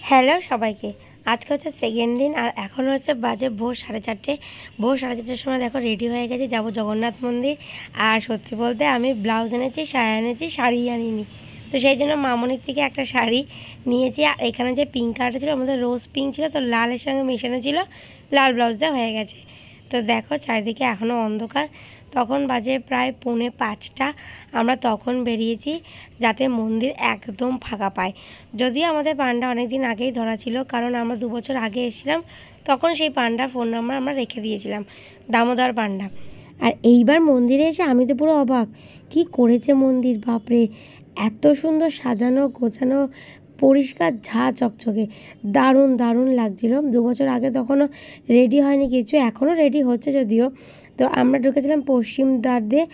Hello সবাইকে। আজকে হচ্ছে সেকেন্ড দিন আর এখন হচ্ছে বাজে ভোর 4:30। ভোর 4:30টার সময় দেখো রেডি হয়ে গেছি, যাব জগন্নাথ মন্দির। আর সত্যি বলতে আমি ব্লাউজ এনেছি, সায়া এনেছি, শাড়ি আনিনি। তো সেই জন্য মামনির থেকে একটা শাড়ি নিয়েছি। আর এখানে যে পিঙ্ক কালারটা ছিল, আমাদের রোজ পিঙ্ক ছিল, তো লালের সঙ্গে মেশানো ছিল, লাল ব্লাউজ দেওয়া হয়ে গেছে। তো দেখো চারিদিকে এখনও অন্ধকার। তখন বাজে প্রায় 4:45। আমরা তখন বেরিয়েছি যাতে মন্দির একদম ফাঁকা পায়। যদিও আমাদের পান্ডা অনেক দিন আগেই ধরা ছিল, কারণ আমরা 2 বছর আগে এসেছিলাম, তখন সেই পান্ডার ফোন নাম্বার আমরা রেখে দিয়েছিলাম, দামোদর পান্ডা। আর এইবার মন্দিরে এসে আমি তো পুরো অবাক, কি করেছে মন্দির, বাপরে! এত সুন্দর সাজানো গোছানো, পরিষ্কার, ঝাঁ চকচকে, দারুণ দারুণ লাগছিল। 2 বছর আগে তখনও রেডি হয়নি কিছু, এখনও রেডি হচ্ছে যদিও। তো আমরা ঢুকেছিলাম পশ্চিম দ্বার দিয়ে।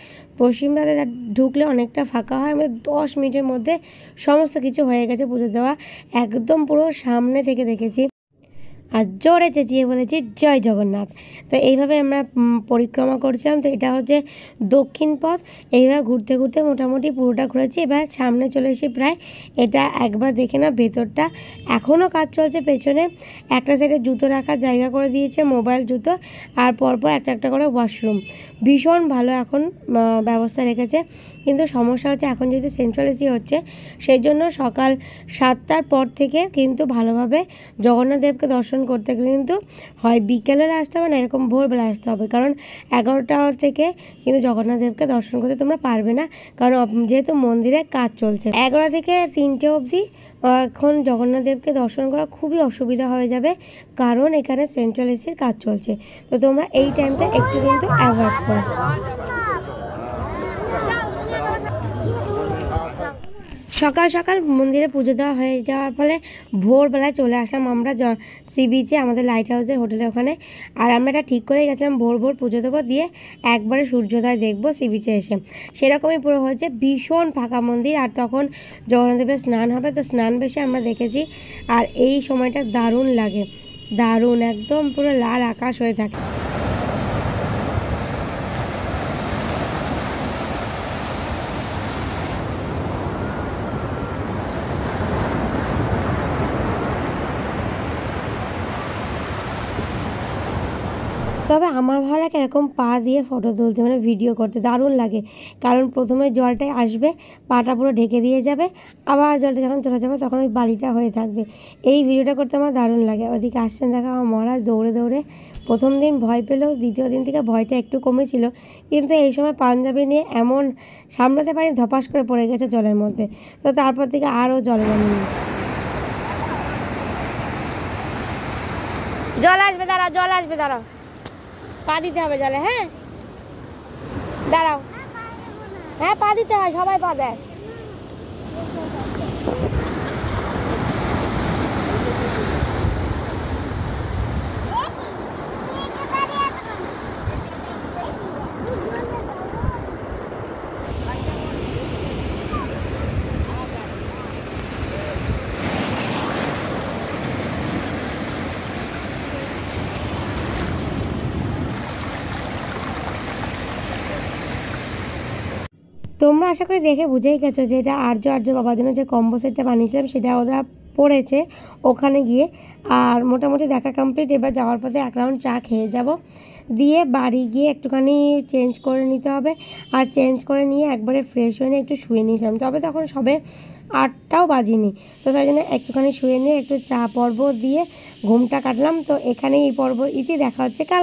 পশ্চিম দ্বারে ঢুকলে অনেকটা ফাঁকা হয়, আমাদের 10 মিনিটের মধ্যে সমস্ত কিছু হয়ে গেছে পুজো দেওয়া। একদম পুরো সামনে থেকে দেখেছি আর জোরে চেঁচিয়ে বলেছি জয় জগন্নাথ। তো এইভাবে আমরা পরিক্রমা করছিলাম। তো এটা হচ্ছে দক্ষিণ পথ। এইভাবে ঘুরতে ঘুরতে মোটামুটি পুরোটা ঘুরেছি। এবার সামনে চলে এসে প্রায়, এটা একবার দেখে না ভেতরটা। এখনও কাজ চলছে পেছনে। একটা সাইডে জুতো রাখার জায়গা করে দিয়েছে, মোবাইল জুতো, আর পরপর একটা একটা করে ওয়াশরুম। ভীষণ ভালো এখন ব্যবস্থা রেখেছে। কিন্তু সমস্যা হচ্ছে এখন যেহেতু সেন্ট্রাল এসি হচ্ছে, সেই জন্য সকাল 7টার পর থেকে কিন্তু ভালোভাবে জগন্নাথ দেবকে দর্শন করতে গেলে কিন্তু হয় বিকেলে আসতে হবে, না এরকম ভোরবেলা আসতে হবে। কারণ 11টা থেকে কিন্তু জগন্নাথ দেবকে দর্শন করতে তোমরা পারবে না, কারণ যেহেতু মন্দিরে কাজ চলছে। 11 থেকে 3টে অবধি এখন জগন্নাথ দেবকে দর্শন করা খুবই অসুবিধা হয়ে যাবে, কারণ এখানে সেন্ট্রাল এসির কাজ চলছে। তো তোমরা এই টাইমটা একটু কিন্তু অ্যাভয়েড করো। সকাল সকাল মন্দিরে পুজো দেওয়া হয়ে যাওয়ার ফলে ভোরবেলায় চলে আসলাম আমরা সি বিচে, আমাদের লাইট হাউসের হোটেলের ওখানে। আর আমরা এটা ঠিক করেই গেছিলাম ভোর ভোর পুজো দেবো, দিয়ে একবারে সূর্যোদয় দেখবো সি বিচে এসে। সেরকমই পুরো হয়েছে, ভীষণ ফাঁকা মন্দির। আর তখন জগন্নাথদেবের স্নান হবে, তো স্নান বেশি আমরা দেখেছি। আর এই সময়টা দারুণ লাগে, দারুণ, একদম পুরো লাল আকাশ হয়ে থাকে। তবে আমার ভালো লাগে এরকম পা দিয়ে ফটো তুলতে, মানে ভিডিও করতে দারুণ লাগে। কারণ প্রথমে জলটাই আসবে, পাটা পুরো ঢেকে দিয়ে যাবে, আবার জলটা যখন চলে যাবে তখন ওই বালিটা হয়ে থাকবে। এই ভিডিওটা করতে আমার দারুণ লাগে। ওদিকে আসছেন দেখা আমার মহারাজ দৌড়ে দৌড়ে। প্রথম দিন ভয় পেলেও দ্বিতীয় দিন থেকে ভয়টা একটু কমেছিল, কিন্তু এই সময় পাঞ্জাবি নিয়ে এমন সামলাতে পারি, ধপাস করে পড়ে গেছে জলের মধ্যে। তো তারপর থেকে আরও জলে নামিনি। জল আসবে, দাঁড়াও, জল আসবে, দাঁড়াও, পা দিতে হবে জলে। হ্যাঁ দাঁড়াও, হ্যাঁ পা দিতে হয়, সবাই পা দেয়। তোমরা আশা করি দেখে বুঝেই গেছো যে এটা আর্য বাবার জন্য যে কম্বো সেটটা বানিয়েছিলাম সেটা ওরা পড়েছে ওখানে গিয়ে। আর মোটামুটি দেখা কমপ্লিট। এবার যাওয়ার পথে 1 রাউন্ড চা খেয়ে যাব, দিয়ে বাড়ি গিয়ে একটুখানি চেঞ্জ করে নিতে হবে। আর চেঞ্জ করে নিয়ে একবারে ফ্রেশ হয়ে নিয়ে একটু শুয়ে নিয়েছিলাম, তবে তখন সবে 8টাও বাজিনি। তো তাই জন্য একটুখানি শুয়ে নিয়ে একটু চা পর্ব দিয়ে ঘুমটা কাটলাম। তো এখানেই এই পর্ব ইতি, দেখা হচ্ছে কাল।